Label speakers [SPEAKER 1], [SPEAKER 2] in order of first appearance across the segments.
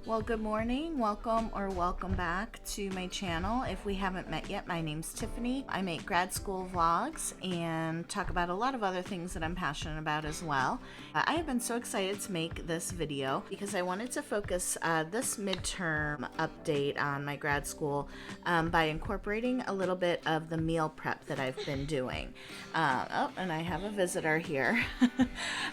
[SPEAKER 1] Well, good morning, welcome back to my channel. If we haven't met yet, my name's Tiffany. I make grad school vlogs and talk about a lot of other things that I'm passionate about as well. I have been so excited to make this video because I wanted to focus this midterm update on my grad school by incorporating a little bit of the meal prep that I've been doing. And I have a visitor here.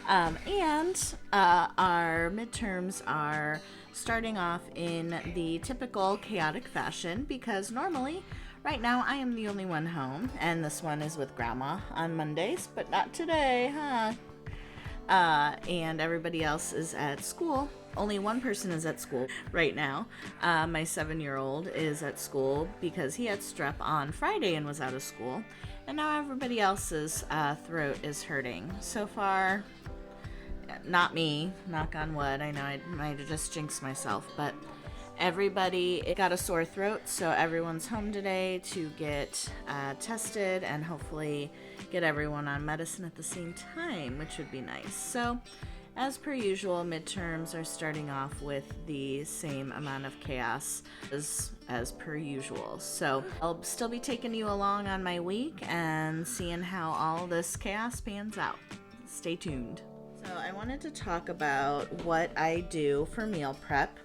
[SPEAKER 1] And our midterms are starting off in the typical chaotic fashion because normally right now I am the only one home, and this one is with grandma on Mondays, but not today, huh? And everybody else is at school. Only one person is at school right now. My 7-year-old is at school because he had strep on Friday and was out of school, and now everybody else's throat is hurting. So far, not me, knock on wood. I know I might have just jinxed myself, but everybody got a sore throat, so everyone's home today to get tested and hopefully get everyone on medicine at the same time, which would be nice. So as per usual, midterms are starting off with the same amount of chaos as per usual. So I'll still be taking you along on my week and seeing how all this chaos pans out. Stay tuned. So I wanted to talk about what I do for meal prep,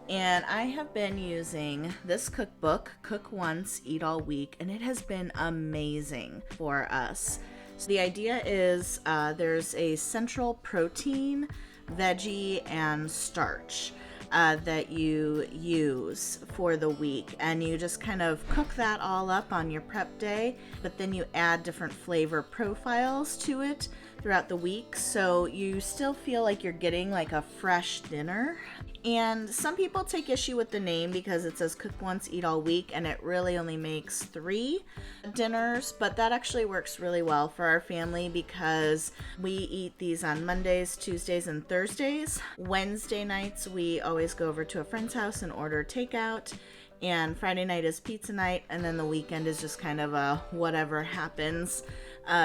[SPEAKER 1] and I have been using this cookbook, Cook Once, Eat All Week, and it has been amazing for us. So the idea is there's a central protein, veggie, and starch that you use for the week, and you just kind of cook that all up on your prep day, but then you add different flavor profiles to it throughout the week, so you still feel like you're getting like a fresh dinner. And some people take issue with the name because it says Cook Once, Eat All Week, and it really only makes 3 dinners, but that actually works really well for our family because we eat these on Mondays, Tuesdays, and Thursdays. Wednesday nights, we always go over to a friend's house and order takeout, and Friday night is pizza night, and then the weekend is just kind of a whatever happens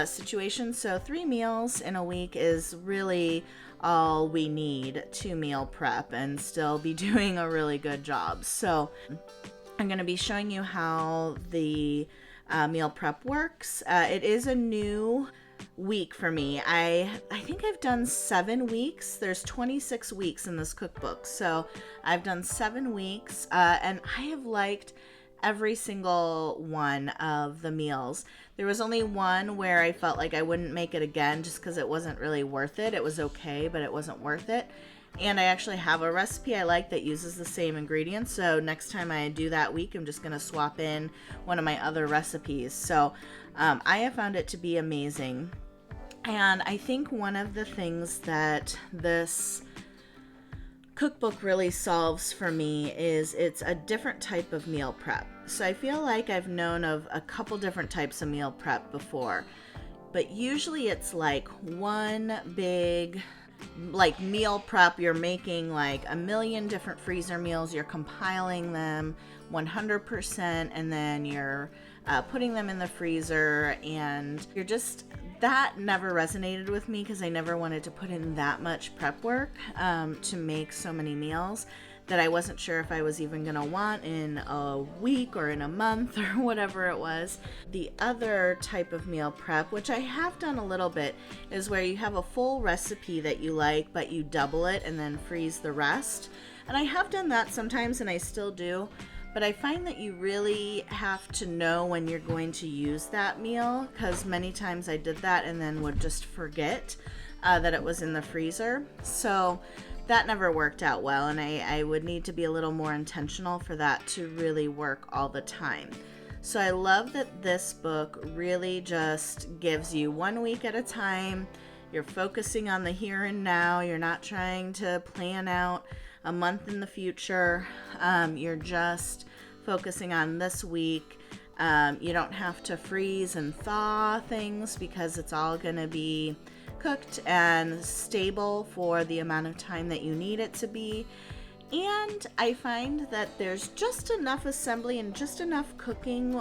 [SPEAKER 1] situation. So 3 meals in a week is really all we need to meal prep and still be doing a really good job. So I'm going to be showing you how the meal prep works. It is a new week for me. I think I've done 7 weeks. There's 26 weeks in this cookbook, so I've done 7 weeks, and I have liked every single one of the meals. There was only one where I felt like I wouldn't make it again just because it wasn't really worth it. It was okay, but it wasn't worth it. And I actually have a recipe I like that uses the same ingredients, so next time I do that week, I'm just going to swap in one of my other recipes. So I have found it to be amazing. And I think one of the things that this cookbook really solves for me is it's a different type of meal prep. So I feel like I've known of a couple different types of meal prep before, but usually it's like one big like meal prep. You're making like a million different freezer meals, you're compiling them 100%, and then you're putting them in the freezer, and you're just, that never resonated with me because I never wanted to put in that much prep work to make so many meals that I wasn't sure if I was even going to want in a week or in a month or whatever it was. The other type of meal prep, which I have done a little bit, is where you have a full recipe that you like, but you double it and then freeze the rest. And I have done that sometimes, and I still do. But I find that you really have to know when you're going to use that meal, because many times I did that and then would just forget that it was in the freezer. So that never worked out well, and I would need to be a little more intentional for that to really work all the time. So I love that this book really just gives you 1 week at a time. You're focusing on the here and now. You're not trying to plan out a month in the future. You're just focusing on this week. You don't have to freeze and thaw things because it's all going to be cooked and stable for the amount of time that you need it to be. And I find that there's just enough assembly and just enough cooking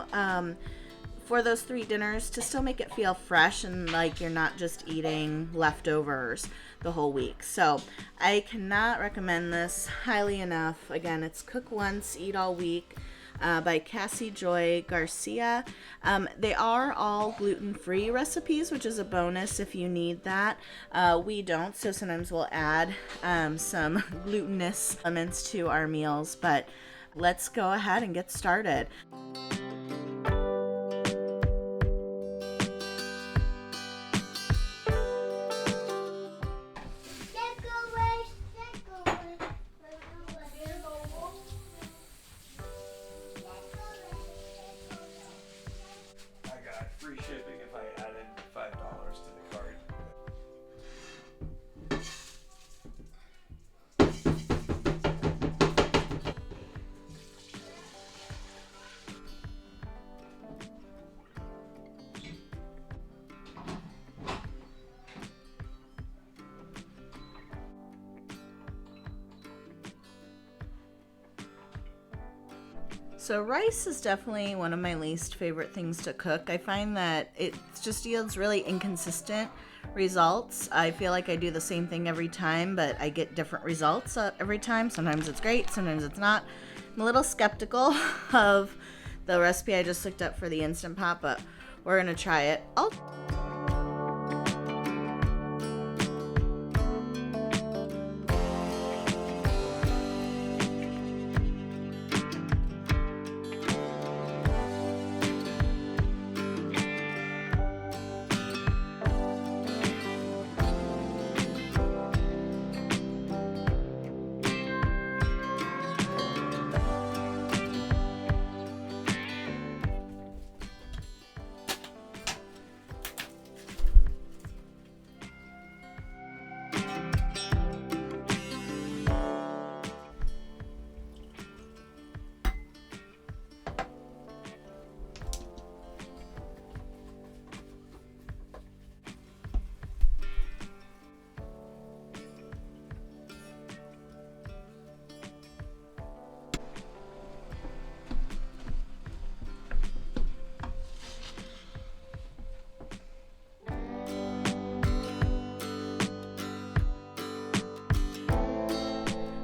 [SPEAKER 1] for those 3 dinners to still make it feel fresh and like you're not just eating leftovers. the whole week. So I cannot recommend this highly enough. Again, it's Cook Once, Eat All Week by Cassy Joy Garcia. They are all gluten-free recipes, which is a bonus if you need that. We don't, so sometimes we'll add some glutinous elements to our meals, but let's go ahead and get started.
[SPEAKER 2] Free shipping if I added $5 to the cart.
[SPEAKER 1] So rice is definitely one of my least favorite things to cook. I find that it just yields really inconsistent results. I feel like I do the same thing every time, but I get different results every time. Sometimes it's great, sometimes it's not. I'm a little skeptical of the recipe I just looked up for the Instant Pot, but we're gonna try it.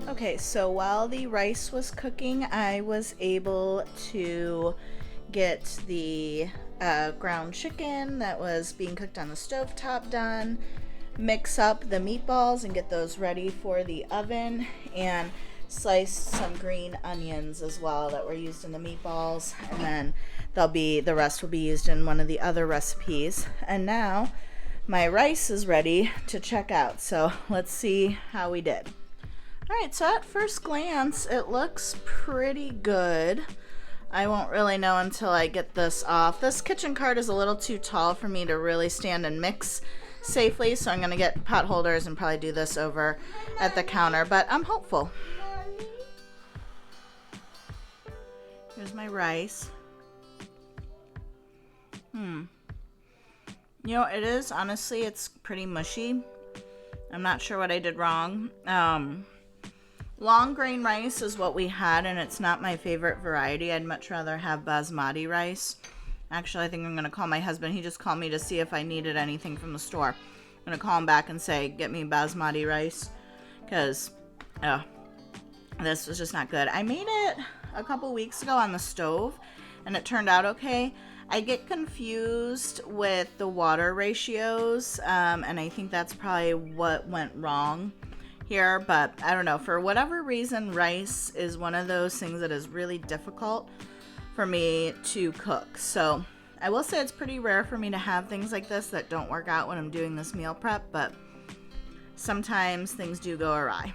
[SPEAKER 1] Okay, so while the rice was cooking, I was able to get the ground chicken that was being cooked on the stovetop done, mix up the meatballs and get those ready for the oven, and slice some green onions as well that were used in the meatballs, and then the rest will be used in one of the other recipes. And now my rice is ready to check out, so let's see how we did. Alright, so at first glance, it looks pretty good. I won't really know until I get this off. This kitchen cart is a little too tall for me to really stand and mix safely, so I'm going to get pot holders and probably do this over at the counter, but I'm hopeful. Here's my rice. You know, honestly, it's pretty mushy. I'm not sure what I did wrong. Long grain rice is what we had, and it's not my favorite variety. I'd much rather have basmati rice. Actually, I think I'm going to call my husband. He just called me to see if I needed anything from the store. I'm going to call him back and say, get me basmati rice, because this was just not good. I made it a couple weeks ago on the stove, and it turned out okay. I get confused with the water ratios, and I think that's probably what went wrong here, but I don't know. For whatever reason, rice is one of those things that is really difficult for me to cook. So I will say it's pretty rare for me to have things like this that don't work out when I'm doing this meal prep, but sometimes things do go awry.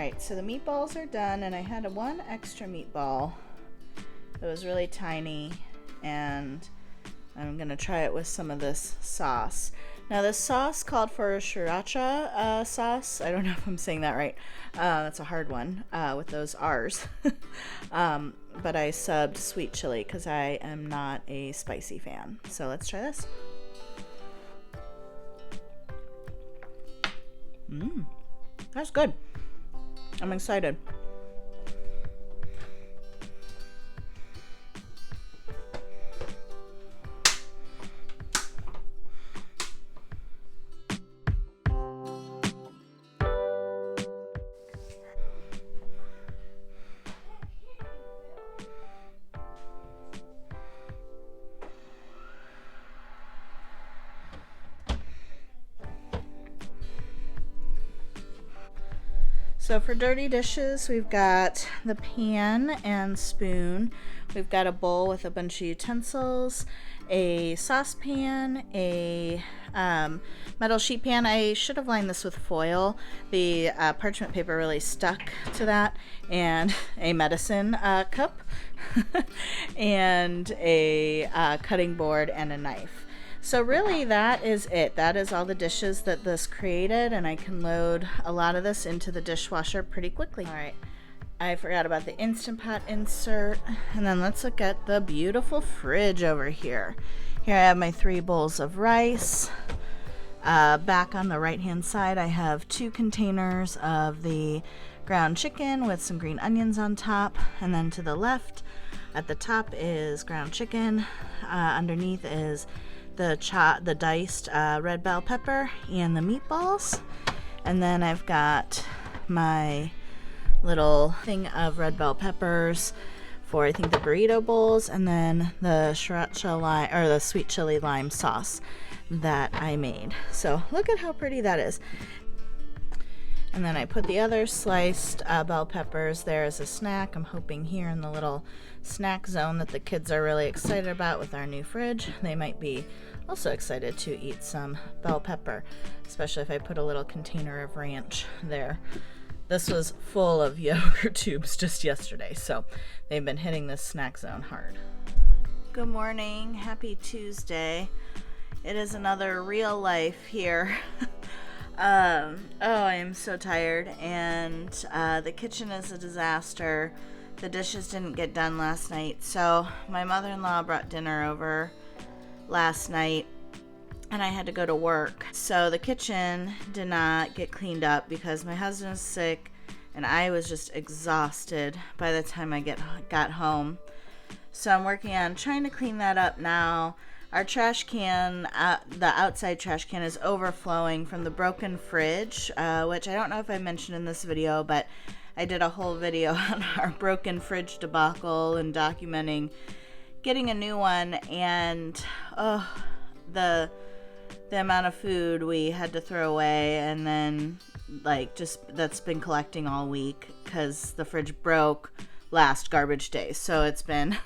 [SPEAKER 1] Alright, so the meatballs are done, and I had one extra meatball. It was really tiny, and I'm going to try it with some of this sauce. Now, this sauce called for sriracha sauce. I don't know if I'm saying that right. That's a hard one with those R's. But I subbed sweet chili because I am not a spicy fan. So let's try this. That's good. I'm excited. So for dirty dishes, we've got the pan and spoon. We've got a bowl with a bunch of utensils, a saucepan, a metal sheet pan. I should have lined this with foil. The parchment paper really stuck to that. And a medicine cup and a cutting board and a knife. So really that is it. That is all the dishes that this created, and I can load a lot of this into the dishwasher pretty quickly. All right, I forgot about the Instant Pot insert. And then let's look at the beautiful fridge over here. Here I have my 3 bowls of rice. Back on the right hand side I have 2 containers of the ground chicken with some green onions on top, and then to the left at the top is ground chicken. Underneath is the diced red bell pepper and the meatballs. And then I've got my little thing of red bell peppers for I think the burrito bowls, and then the sriracha lime or the sweet chili lime sauce that I made. So look at how pretty that is. And then I put the other sliced bell peppers there as a snack. I'm hoping here in the little snack zone that the kids are really excited about with our new fridge, they might be also excited to eat some bell pepper, especially if I put a little container of ranch there. This was full of yogurt tubes just yesterday, so they've been hitting this snack zone hard. Good morning, happy Tuesday. It is another real life here. I am so tired, and the kitchen is a disaster. The dishes didn't get done last night, so my mother-in-law brought dinner over last night, and I had to go to work. So the kitchen did not get cleaned up because my husband was sick, and I was just exhausted by the time I got home. So I'm working on trying to clean that up now. Our trash can, the outside trash can, is overflowing from the broken fridge, which I don't know if I mentioned in this video, but I did a whole video on our broken fridge debacle and documenting getting a new one, and the amount of food we had to throw away, and then that's been collecting all week because the fridge broke last garbage day. So it's been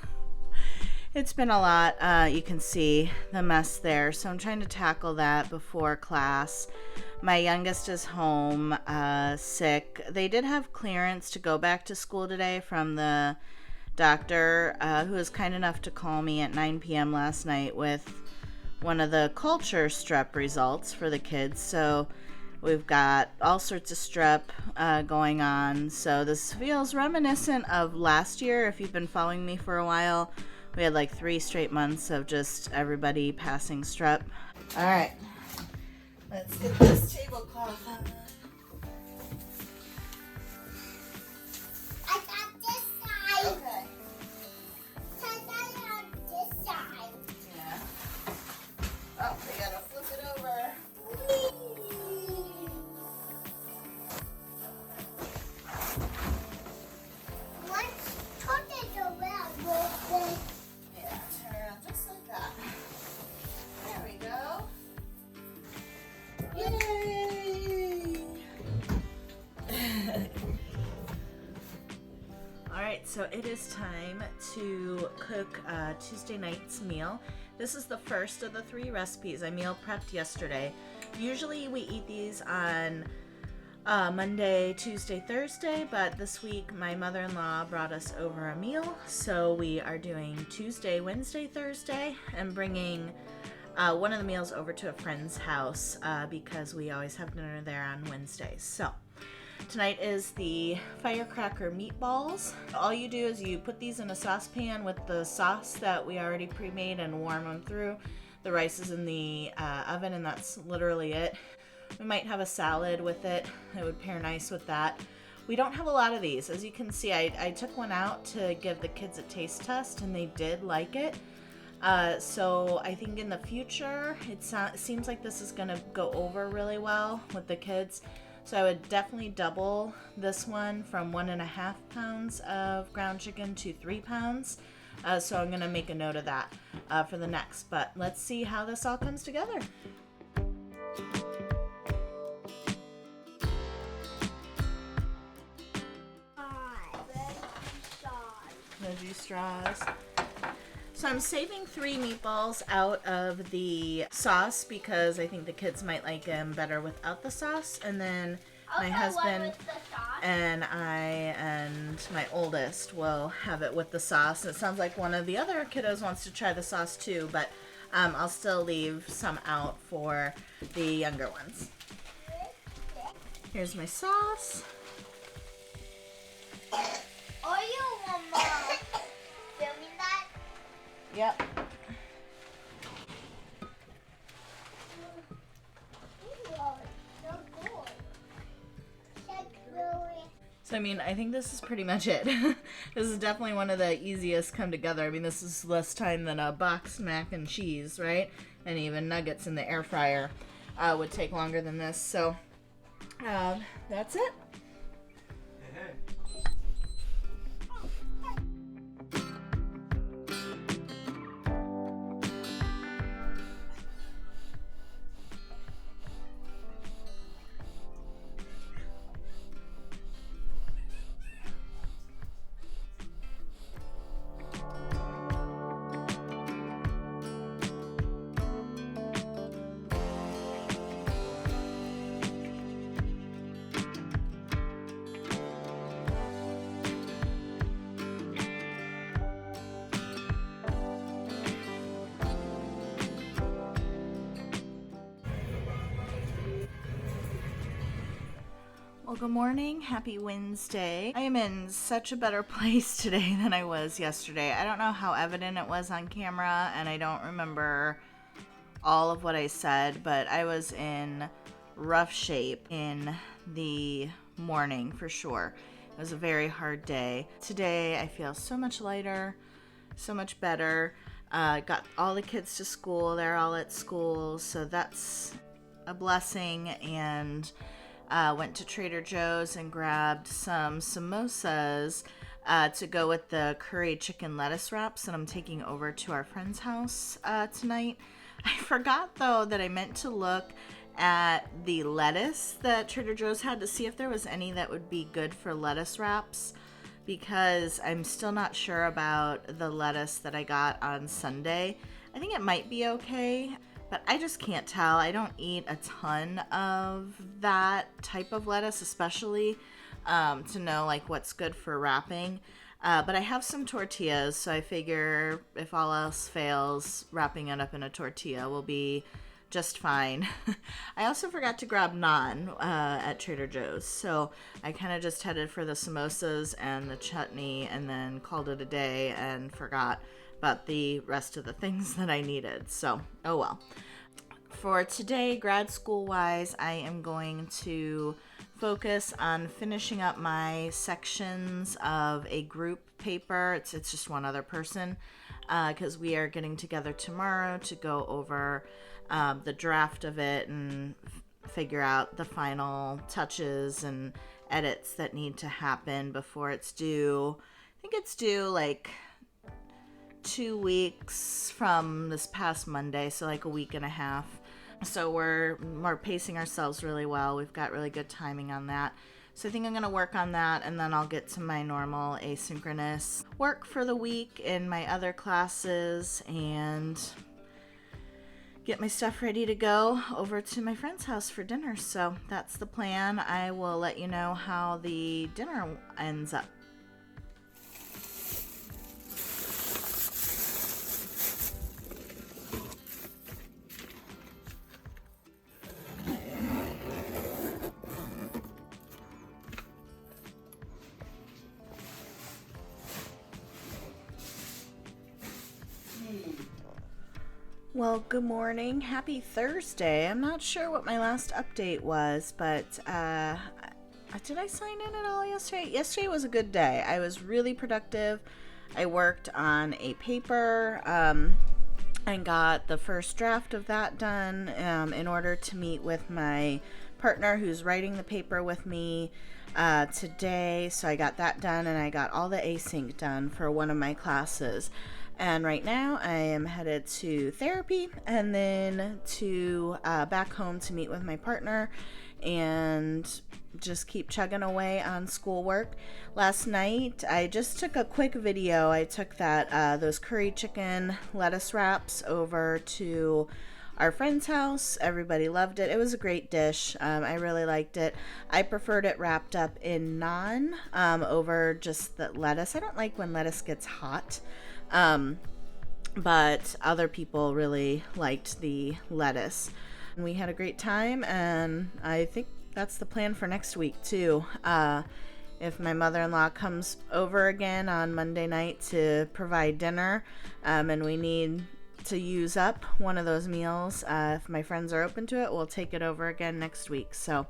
[SPEAKER 1] a lot. You can see the mess there. So I'm trying to tackle that before class. My youngest is home, sick. They did have clearance to go back to school today from the doctor, who was kind enough to call me at 9 p.m. last night with one of the culture strep results for the kids. So we've got all sorts of strep going on. So this feels reminiscent of last year. If you've been following me for a while, we had like 3 straight months of just everybody passing strep. All right, let's get this tablecloth on.
[SPEAKER 3] I got this side.
[SPEAKER 1] Okay.
[SPEAKER 3] I on this side.
[SPEAKER 1] Yeah. Oh, we gotta flip it over.
[SPEAKER 3] Let's turn it around with this.
[SPEAKER 1] Yeah, turn around just like that. There we go. Yay! Alright, so it is time to cook Tuesday night's meal. This is the first of the 3 recipes I meal prepped yesterday. Usually we eat these on Monday, Tuesday, Thursday, but this week my mother-in-law brought us over a meal, so we are doing Tuesday, Wednesday, Thursday, and bringing one of the meals over to a friend's house because we always have dinner there on Wednesdays. So tonight is the firecracker meatballs. All you do is you put these in a saucepan with the sauce that we already pre-made and warm them through. The rice is in the oven, and that's literally it. We might have a salad with it. It would pair nice with that. We don't have a lot of these. As you can see, I took one out to give the kids a taste test, and they did like it. So I think in the future, it seems like this is going to go over really well with the kids. So I would definitely double this one from 1.5 pounds of ground chicken to 3 pounds. So I'm going to make a note of that for the next. But let's see how this all comes together. Veggie straws. So I'm saving 3 meatballs out of the sauce because I think the kids might like them better without the sauce. And then my husband and I and my oldest will have it with the sauce. It sounds like one of the other kiddos wants to try the sauce too, but I'll still leave some out for the younger ones. Here's my sauce.
[SPEAKER 3] Are you filming that?
[SPEAKER 1] Yep. So I mean, I think this is pretty much it. This is definitely one of the easiest come together. I mean, this is less time than a boxed mac and cheese, right? And even nuggets in the air fryer would take longer than this. So that's it. Well, good morning. Happy Wednesday. I am in such a better place today than I was yesterday. I don't know how evident it was on camera, and I don't remember all of what I said, but I was in rough shape in the morning for sure. It was a very hard day. Today, I feel so much lighter, so much better. Got all the kids to school. They're all at school, so that's a blessing. And went to Trader Joe's and grabbed some samosas to go with the curry chicken lettuce wraps that I'm taking over to our friend's house tonight. I forgot, though, that I meant to look at the lettuce that Trader Joe's had to see if there was any that would be good for lettuce wraps, because I'm still not sure about the lettuce that I got on Sunday. I think it might be okay, but I just can't tell. I don't eat a ton of that type of lettuce, especially to know like what's good for wrapping. But I have some tortillas, so I figure if all else fails, wrapping it up in a tortilla will be just fine. I also forgot to grab naan at Trader Joe's, so I kind of just headed for the samosas and the chutney and then called it a day and forgot about the rest of the things that I needed. So, oh well. For today, grad school wise, I am going to focus on finishing up my sections of a group paper. It's just one other person because we are getting together tomorrow to go over the draft of it and figure out the final touches and edits that need to happen before it's due. I think it's due like 2 weeks from this past Monday, so like a week and a half. So we're pacing ourselves really well. We've got really good timing on that. So I think I'm going to work on that, and then I'll get to my normal asynchronous work for the week in my other classes and get my stuff ready to go over to my friend's house for dinner. So that's the plan. I will let you know how the dinner ends up. Well, good morning. Happy Thursday. I'm not sure what my last update was, but did I sign in at all yesterday? Yesterday was a good day. I was really productive. I worked on a paper and got the first draft of that done in order to meet with my partner who's writing the paper with me today. So I got that done, and I got all the async done for one of my classes. And right now I am headed to therapy and then to back home to meet with my partner and just keep chugging away on schoolwork. Last night I just took a quick video. I took those curry chicken lettuce wraps over to our friend's house. Everybody loved it. It was a great dish. I really liked it. I preferred it wrapped up in naan over just the lettuce. I don't like when lettuce gets hot. But other people really liked the lettuce. We had a great time, and I think that's the plan for next week too. If my mother-in-law comes over again on Monday night to provide dinner, and we need to use up one of those meals, if my friends are open to it, we'll take it over again next week. So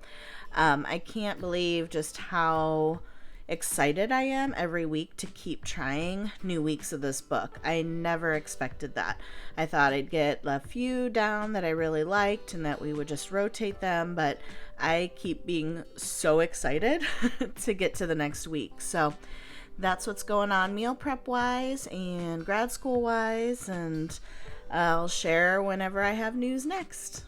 [SPEAKER 1] I can't believe just how excited I am every week to keep trying new weeks of this book. I never expected that. I thought I'd get a few down that I really liked and that we would just rotate them, but I keep being so excited to get to the next week. So that's what's going on meal prep wise and grad school wise, and I'll share whenever I have news next.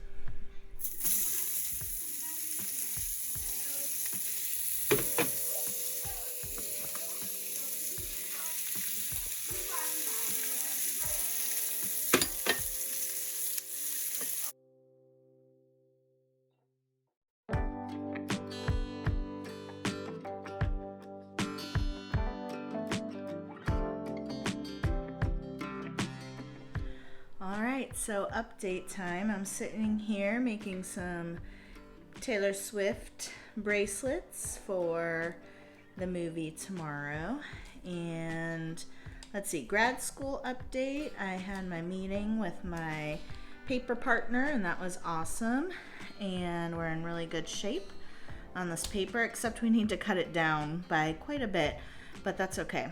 [SPEAKER 1] Alright, so update time. I'm sitting here making some Taylor Swift bracelets for the movie tomorrow. And let's see, grad school update. I had my meeting with my paper partner, and that was awesome. And we're in really good shape on this paper, except we need to cut it down by quite a bit, but that's okay.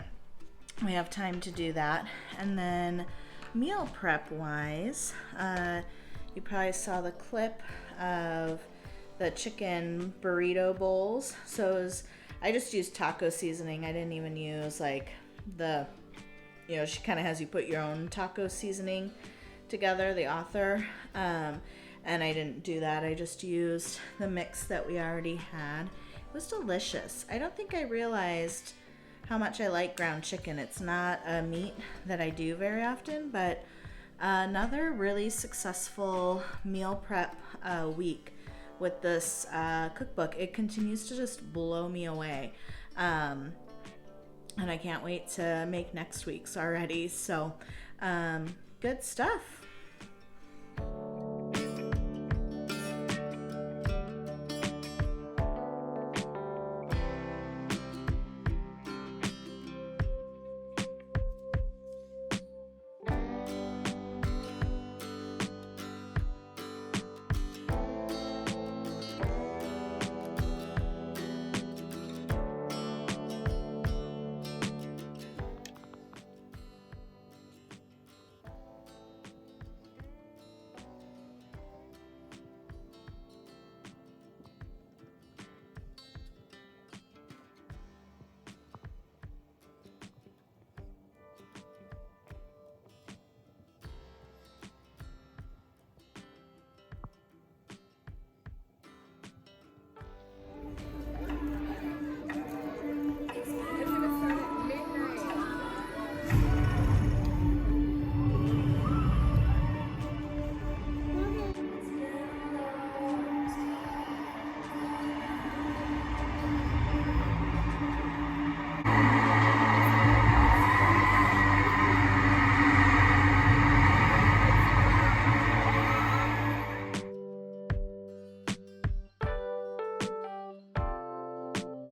[SPEAKER 1] We have time to do that. And then meal prep wise, you probably saw the clip of the chicken burrito bowls. So I just used taco seasoning. I didn't even use like she kind of has you put your own taco seasoning together, the author, and I didn't do that. I just used the mix that we already had. It was delicious. I don't think I realized how much I like ground chicken. It's not a meat that I do very often, but another really successful meal prep week with this cookbook. It continues to just blow me away. And I can't wait to make next week's already. So good stuff.